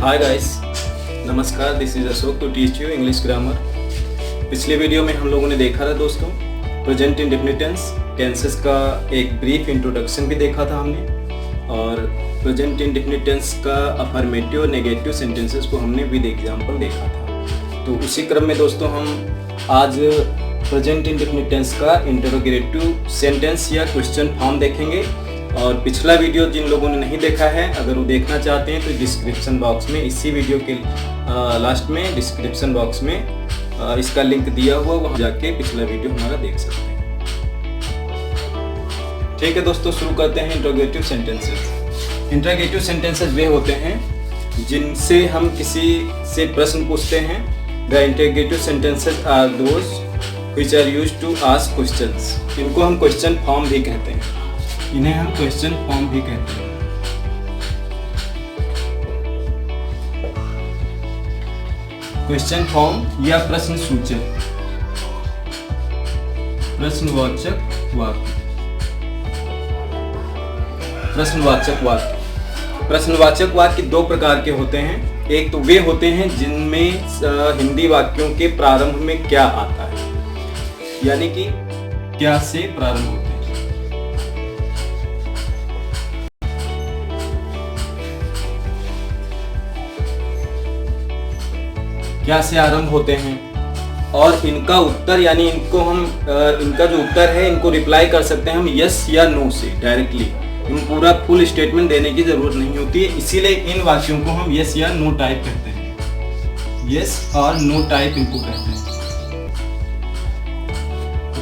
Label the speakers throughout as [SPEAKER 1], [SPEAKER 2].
[SPEAKER 1] हाय guys, नमस्कार। This is Ashok to teach you English grammar. पिछले video में हम लोगों ने देखा था दोस्तों प्रेजेंट इंडेफिनिट टेंस टेंसेस का एक ब्रीफ इंट्रोडक्शन भी देखा था हमने, और प्रेजेंट इंडेफिनिट टेंस का अफर्मेटिव और नेगेटिव सेंटेंसेस को हमने विद एग्जांपल देखा था। तो उसी क्रम में दोस्तों हम आज प्रेजेंट इंडेफिनिट टेंस का इंटरोगेटिव सेंटेंस या क्वेश्चन फॉर्म देखेंगे। और पिछला वीडियो जिन लोगों ने नहीं देखा है, अगर वो देखना चाहते हैं तो डिस्क्रिप्शन बॉक्स में, इसी वीडियो के लास्ट में डिस्क्रिप्शन बॉक्स में इसका लिंक दिया हुआ, वहाँ जाके पिछला वीडियो हमारा देख सकते हैं। ठीक है दोस्तों, शुरू करते हैं इंटरोगेटिव सेंटेंसेस। इंटरोगेटिव सेंटेंसेस वे होते हैं जिनसे हम किसी से प्रश्न पूछते हैं। The interrogative sentences are those which are used to ask questions. इनको हम क्वेश्चन फॉर्म भी कहते हैं, इन्हें हम क्वेश्चन फॉर्म भी कहते हैं। क्वेश्चन फॉर्म या प्रश्न सूचक, प्रश्नवाचक वाक्य, प्रश्नवाचक वाक्य। प्रश्नवाचक वाक्य दो प्रकार के होते हैं। एक तो वे होते हैं जिनमें हिंदी वाक्यों के प्रारंभ में क्या आता है, यानी कि क्या से प्रारंभ होते हैं। क्या से आरंभ होते हैं और इनका उत्तर, यानी इनको हम इनका जो उत्तर है इनको रिप्लाई कर सकते हैं हम यस या नो से डायरेक्टली। इन पूरा फुल स्टेटमेंट देने की जरूरत नहीं होती है, इसीलिए इन वाक्यों को हम यस या नो टाइप कहते हैं। यस और नो टाइप इनको कहते हैं।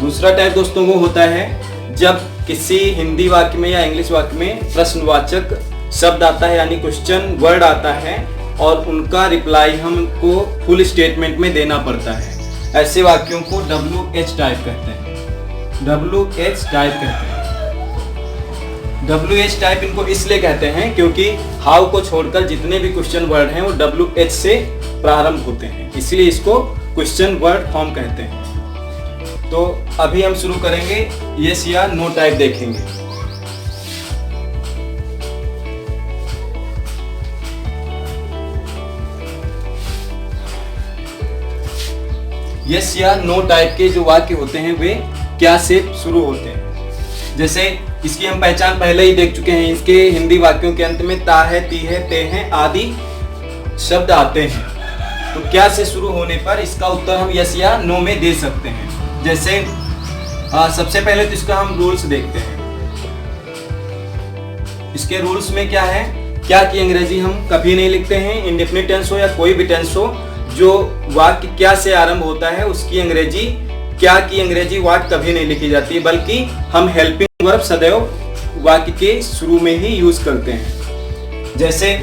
[SPEAKER 1] दूसरा टाइप दोस्तों वो होता है जब किसी हिंदी वाक्य में या इंग्लिश वाक्य में प्रश्नवाचक शब्द आता है, यानी क्वेश्चन वर्ड आता है और उनका रिप्लाई हमको फुल स्टेटमेंट में देना पड़ता है। ऐसे वाक्यों को WH टाइप कहते हैं। WH टाइप कहते हैं। WH टाइप इनको इसलिए कहते हैं क्योंकि हाउ को छोड़कर जितने भी क्वेश्चन वर्ड हैं वो WH से प्रारंभ होते हैं, इसलिए इसको क्वेश्चन वर्ड फॉर्म कहते हैं। तो अभी हम शुरू करेंगे, यस या नो टाइप देखेंगे। यस या नो टाइप के जो वाक्य होते हैं वे क्या से शुरू होते हैं। जैसे इसकी हम पहचान पहले ही देख चुके हैं, इसके हिंदी वाक्यों के अंत में ता है, ती है, ते हैं आदि शब्द आते हैं। तो क्या से शुरू होने पर इसका उत्तर हम यस या नो में दे सकते हैं। जैसे सबसे पहले तो इसका हम रूल्स देखते हैं। इसके रूल्स में क्या है, क्या की अंग्रेजी हम कभी नहीं लिखते हैं। इंडेफिनिट टेंस हो या कोई भी टेंस हो, जो वाक्य क्या से आरंभ होता है उसकी अंग्रेजी, क्या की अंग्रेजी वाक्य कभी नहीं लिखी जाती है, बल्कि हम हेल्पिंग वर्ब सदैव वाक्य के शुरू में ही यूज करते हैं। जैसे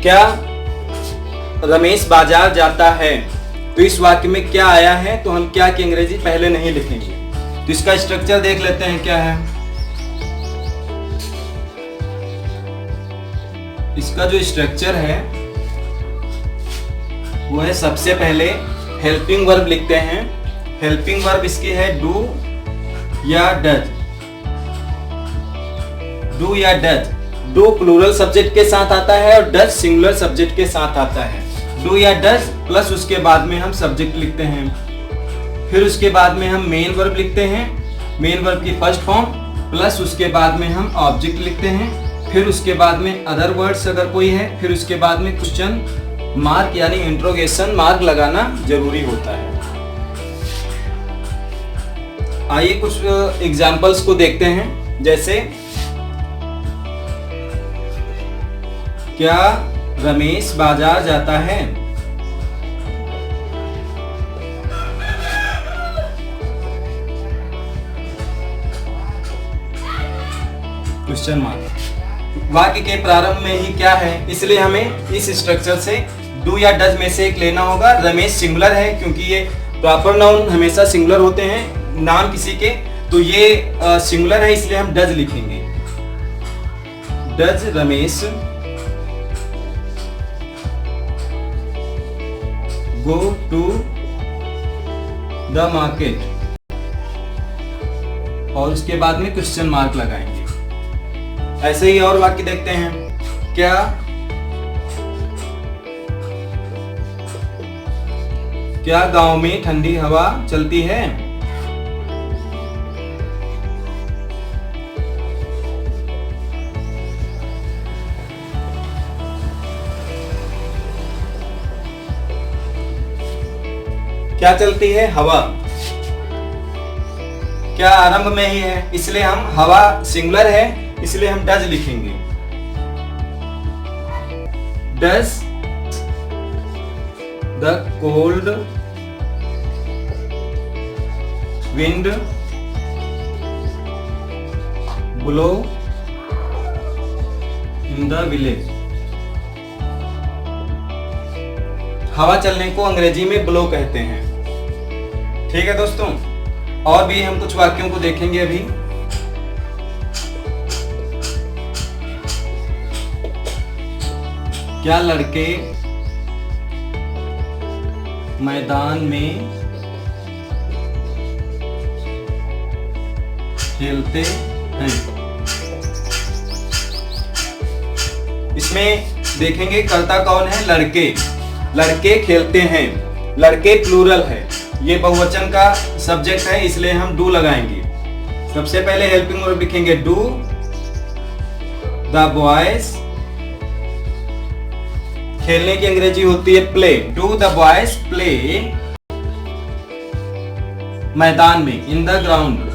[SPEAKER 1] क्या रमेश बाजार जाता है, तो इस वाक्य में क्या आया है, तो हम क्या की अंग्रेजी पहले नहीं लिखेंगे। तो इसका स्ट्रक्चर देख लेते हैं क्या है। इसका जो स्ट्रक्चर है वो है, सबसे पहले हेल्पिंग वर्ब लिखते हैं। हेल्पिंग वर्ब इसकी है डू या डज। डू या डज, डू प्लूरल सब्जेक्ट के साथ आता है और डज सिंगुलर सब्जेक्ट के साथ आता है। डू या डज प्लस उसके बाद में हम सब्जेक्ट लिखते हैं। फिर उसके बाद में हम मेन वर्ब लिखते हैं, मेन वर्ब की फर्स्ट फॉर्म, प्लस उसके बाद में हम ऑब्जेक्ट लिखते हैं। फिर उसके बाद में अदर वर्ड्स अगर कोई है, फिर उसके बाद में क्वेश्चन मार्क यानी इंट्रोगेशन मार्क लगाना जरूरी होता है। आइए कुछ एग्जाम्पल्स को देखते हैं। जैसे क्या रमेश बाजार जाता है, क्वेश्चन मार्क। वाक्य के प्रारंभ में ही क्या है, इसलिए हमें इस स्ट्रक्चर से डू या डज में से एक लेना होगा। रमेश सिंगुलर है क्योंकि ये प्रॉपर नाउन हमेशा सिंगुलर होते हैं नाम किसी के, तो ये सिंगुलर है इसलिए हम डज लिखेंगे। Does Ramesh go to the market, और उसके बाद में क्वेश्चन मार्क लगाएंगे। ऐसे ही और वाक्य देखते हैं। क्या क्या गांव में ठंडी हवा चलती है? क्या चलती है? हवा। क्या आरंभ में ही है, इसलिए हम हवा सिंगुलर है, इसलिए हम डज लिखेंगे। Does the cold wind blow in the village. हवा चलने को अंग्रेजी में ब्लो कहते हैं। ठीक है दोस्तों, और भी हम कुछ वाक्यों को देखेंगे अभी। क्या लड़के मैदान में खेलते हैं? इसमें देखेंगे कर्ता कौन है? लड़के। लड़के खेलते हैं, लड़के प्लूरल है, ये बहुवचन का सब्जेक्ट है, इसलिए हम डू लगाएंगे। सबसे पहले हेल्पिंग वर्ब लिखेंगे डू द बॉयज। खेलने की अंग्रेजी होती है play. Do the boys play मैदान में, इन द ग्राउंड।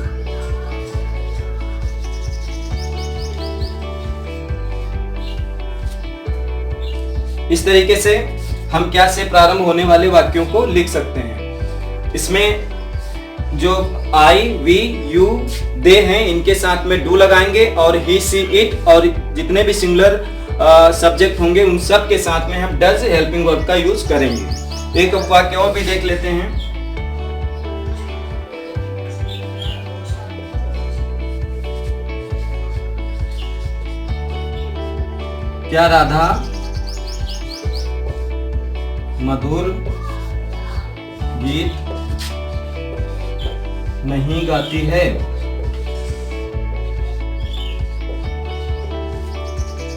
[SPEAKER 1] इस तरीके से हम क्या से प्रारंभ होने वाले वाक्यों को लिख सकते हैं। इसमें जो आई, वी, यू, दे हैं, इनके साथ में डू लगाएंगे, और ही, सी, इट और जितने भी सिंगुलर सब्जेक्ट होंगे उन सब के साथ में हम डज हेल्पिंग वर्ब का यूज करेंगे। एक वाक्य और भी देख लेते हैं। क्या राधा मधुर गीत नहीं गाती है?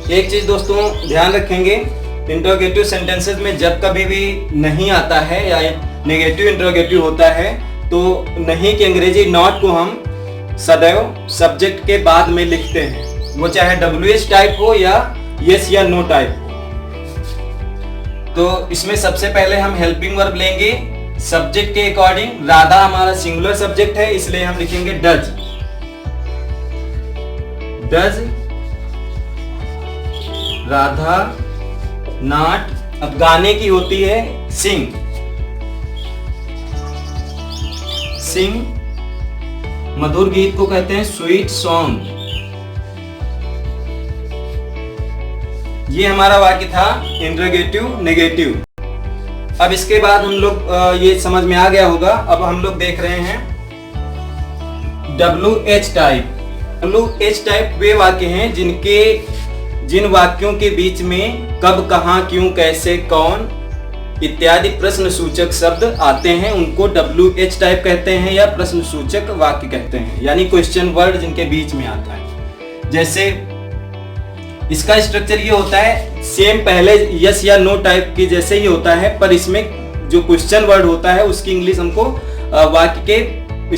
[SPEAKER 1] एक चीज दोस्तों ध्यान रखेंगे, इंट्रोगेटिव सेंटेंसेस में जब कभी भी नहीं आता है या नेगेटिव इंट्रोगेटिव होता है तो नहीं की अंग्रेजी नॉट को हम सदैव सब्जेक्ट के बाद में लिखते हैं, वो चाहे WH टाइप हो या यस या नो टाइप हो। तो इसमें सबसे पहले हम हेल्पिंग वर्ब लेंगे सब्जेक्ट के अकॉर्डिंग। राधा हमारा सिंगुलर सब्जेक्ट है, इसलिए हम लिखेंगे डज। डज राधा नॉट, अब गाने की होती है सिंग। सिंग मधुर गीत को कहते हैं स्वीट सॉन्ग। ये हमारा वाक्य था इंट्रोगेटिव नेगेटिव। अब इसके बाद हम लोग ये समझ में आ गया होगा। अब हम लोग देख रहे हैं WH टाइप। WH टाइप वे वाक्य हैं जिन वाक्यों के बीच में कब, कहां, क्यों, कैसे, कौन इत्यादि प्रश्न सूचक शब्द आते हैं, उनको WH टाइप कहते हैं या प्रश्न सूचक वाक्य कहते हैं, यानी क्वेश्चन वर्ड जिनके बीच में आता है। जैसे इसका स्ट्रक्चर ये होता है सेम पहले यस या नो टाइप की जैसे ही होता है, पर इसमें जो क्वेश्चन वर्ड होता है उसकी इंग्लिश हमको वाक्य के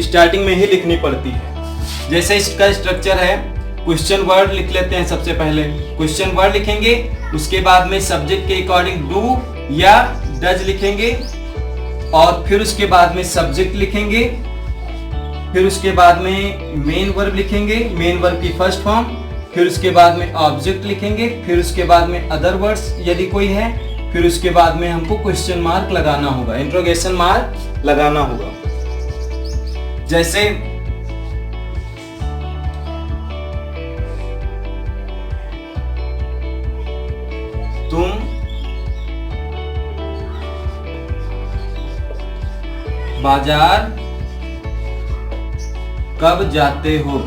[SPEAKER 1] स्टार्टिंग में ही लिखनी पड़ती है। जैसे इसका स्ट्रक्चर है, क्वेश्चन वर्ड लिख लेते हैं। सबसे पहले क्वेश्चन वर्ड लिखेंगे, उसके बाद में सब्जेक्ट के अकॉर्डिंग डू या डज लिखेंगे, और फिर उसके बाद में सब्जेक्ट लिखेंगे, फिर उसके बाद में मेन वर्ब लिखेंगे, मेन वर्ब की फर्स्ट फॉर्म, फिर उसके बाद में ऑब्जेक्ट लिखेंगे, फिर उसके बाद में अदर वर्ड्स यदि कोई है, फिर उसके बाद में हमको क्वेश्चन मार्क लगाना होगा, इंट्रोगेशन मार्क लगाना होगा। जैसे तुम बाजार कब जाते हो?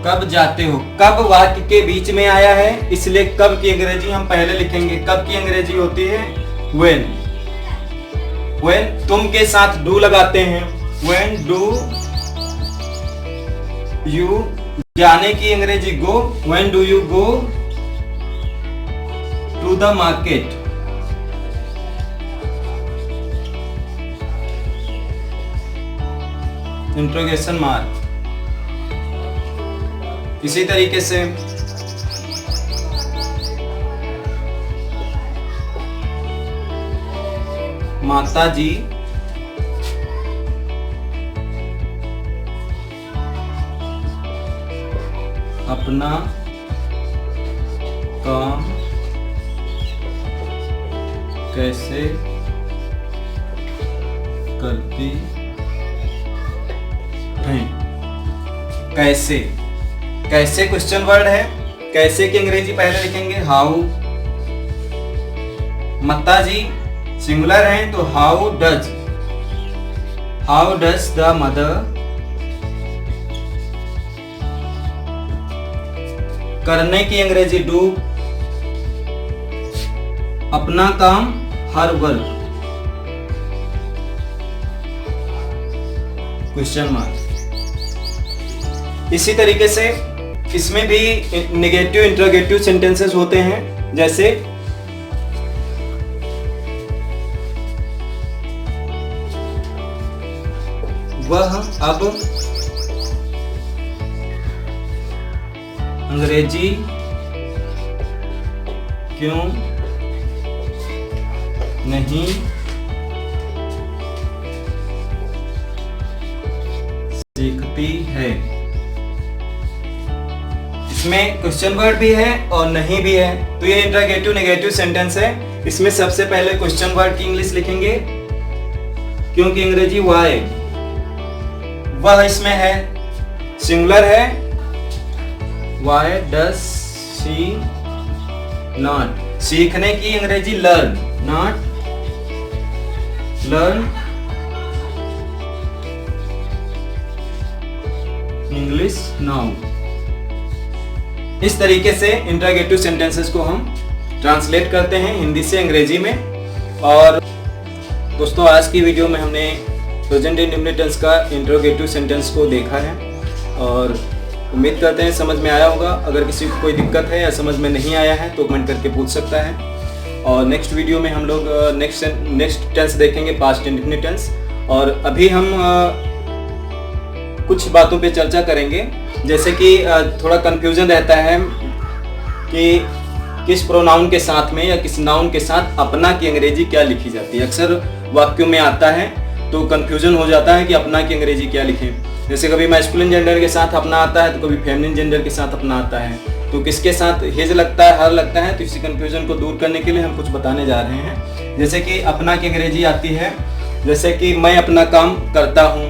[SPEAKER 1] कब जाते हो, कब वाक्य के बीच में आया है, इसलिए कब की अंग्रेजी हम पहले लिखेंगे। कब की अंग्रेजी होती है when। when तुम के साथ डू लगाते हैं, when do you। जाने की अंग्रेजी go, when do you go to the market. Interrogation mark. इसी तरीके से माता जी अपना काम कैसे करती हैं। कैसे, कैसे क्वेश्चन वर्ड है। कैसे की अंग्रेजी पहले लिखेंगे हाउ। माता जी सिंगुलर है तो हाउ डज द मदर करने की अंग्रेजी डू। अपना काम हर वर्क क्वेश्चन मार्क। इसी तरीके से इसमें भी नेगेटिव इंटरोगेटिव सेंटेंसेस होते हैं, जैसे वह अब अंग्रेजी क्यों नहीं सीखती है। इसमें क्वेश्चन वर्ड भी है और नहीं भी है, तो ये इंटरोगेटिव नेगेटिव सेंटेंस है। इसमें सबसे पहले क्वेश्चन वर्ड की इंग्लिश लिखेंगे, क्योंकि अंग्रेजी वाई, वह इसमें है, सिंगुलर है। Why does she not? सीखने की अंग्रेजी learn, not learn English now। इस तरीके से इंटरोगेटिव सेंटेंसेस को हम ट्रांसलेट करते हैं हिंदी से अंग्रेजी में। और दोस्तों, आज की वीडियो में हमने प्रेजेंट इंडेफिनिट टेंस का इंटरोगेटिव सेंटेंस को देखा है और उम्मीद करते हैं समझ में आया होगा। अगर किसी को कोई दिक्कत है या समझ में नहीं आया है तो कमेंट करके पूछ सकता है। और नेक्स्ट वीडियो में हम लोग नेक्स्ट टेंस देखेंगे, पास्ट इंडेफिनिट टेंस। और अभी हम कुछ बातों पे चर्चा करेंगे, जैसे कि थोड़ा कंफ्यूजन रहता है कि किस प्रोनाउन के साथ में या किस नाउन के साथ अपना की अंग्रेजी क्या लिखी जाती है। अक्सर वाक्यों में आता है तो कंफ्यूजन हो जाता है कि अपना की अंग्रेजी क्या लिखें। जैसे कभी मैस्कुलिन जेंडर के साथ अपना आता है तो कभी फेमिनिन जेंडर के साथ अपना आता है, तो किसके साथ हिज लगता है, हर लगता है। तो इसी कंफ्यूजन को दूर करने के लिए हम कुछ बताने जा रहे हैं। जैसे कि अपना की अंग्रेजी आती है, जैसे कि मैं अपना काम करता हूँ,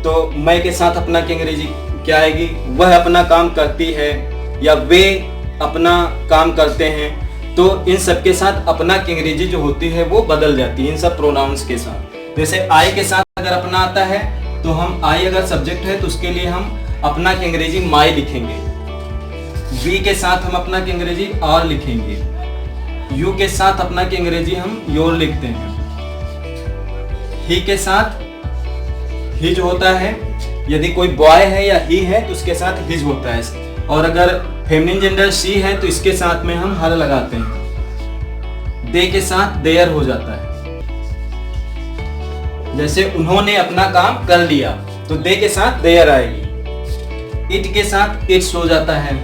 [SPEAKER 1] तो मैं के साथ अपना की अंग्रेजी क्या आएगी, वह अपना काम करती है या वे अपना काम करते हैं। तो इन सब के साथ अपना की अंग्रेजी जो होती है वो बदल जाती है इन सब प्रोनाउंस के साथ। जैसे आई के साथ अगर अपना आता है तो हम आई अगर सब्जेक्ट है तो उसके लिए हम अपना की अंग्रेजी माई लिखेंगे। वी के साथ हम अपना की अंग्रेजी आर लिखेंगे। यू के साथ अपना की अंग्रेजी हम योर लिखते हैं। ही के साथ हिज होता है, यदि कोई बॉय है या ही है तो उसके साथ हिज होता है। और अगर फेमिनिन जेंडर शी है तो इसके साथ में हम हर लगाते हैं। दे के साथ देयर हो जाता है। जैसे उन्होंने अपना काम कर लिया तो दे के साथ देयर आएगी। इट के साथ इट्स हो जाता है।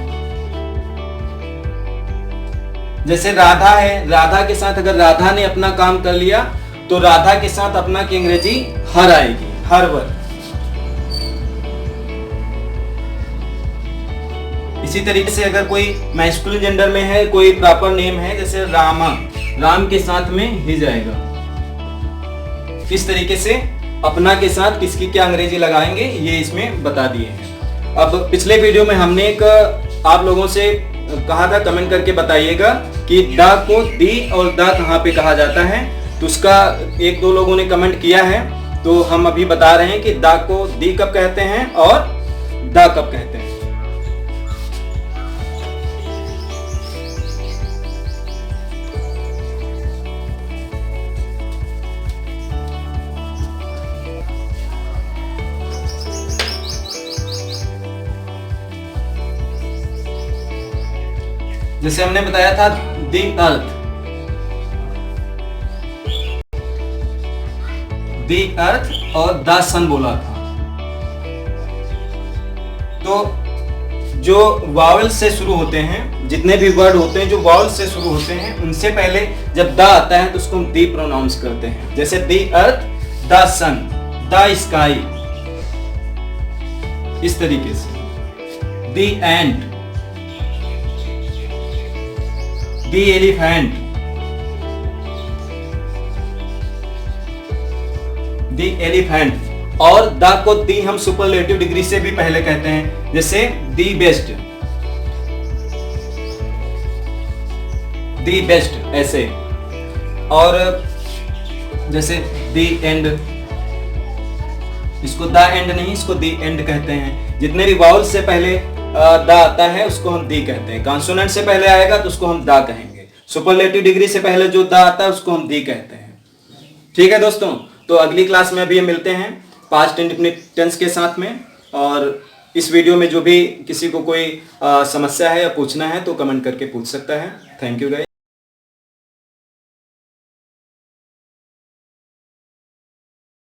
[SPEAKER 1] जैसे राधा है, राधा के साथ अगर राधा ने अपना काम कर लिया तो राधा के साथ अपना की अंग्रेजी हर आएगी, हर वर्ड। इसी तरीके से अगर कोई मैस्कुलिन जेंडर में है, कोई प्रॉपर नेम है, जैसे रामा, राम के साथ में ही जाएगा। इस तरीके से अपना के साथ किसकी क्या अंग्रेजी लगाएंगे ये इसमें बता दिए हैं। अब पिछले वीडियो में हमने एक आप लोगों से कहा था, कमेंट करके बताइएगा कि द को दी और द कहाँ पे कहा जाता है। तो उसका एक दो लोगों ने कमेंट किया है, तो हम अभी बता रहे हैं कि द को दी कब कहते हैं और द कब कहते हैं। जैसे हमने बताया था दी अर्थ, दी अर्थ और द सन बोला था। तो जो वावल से शुरू होते हैं, जितने भी वर्ड होते हैं जो वावल से शुरू होते हैं, उनसे पहले जब द आता है तो उसको हम दी प्रोनाउंस करते हैं। जैसे दी अर्थ, द सन, द स्काई, इस तरीके से। दी एंट, दी एलिफेंट, दी एलिफेंट। और द को दी हम सुपरलेटिव डिग्री से भी पहले कहते हैं, जैसे दी बेस्ट, दी बेस्ट, ऐसे। और जैसे दी एंड, इसको द एंड नहीं, इसको दी एंड कहते हैं। जितने भी वाउल से पहले द आता है उसको हम दी कहते हैं। कॉन्सोनेंट से पहले आएगा तो उसको हम द कहेंगे। सुपरलेटिव डिग्री से पहले जो द आता है उसको हम दी कहते हैं। ठीक है दोस्तों, तो अगली क्लास में अभी मिलते हैं पास्ट इंडेफिनिट टेंस के साथ में। और इस वीडियो में जो भी किसी को कोई समस्या है या पूछना है तो कमेंट करके पूछ सकता है। Thank you guys.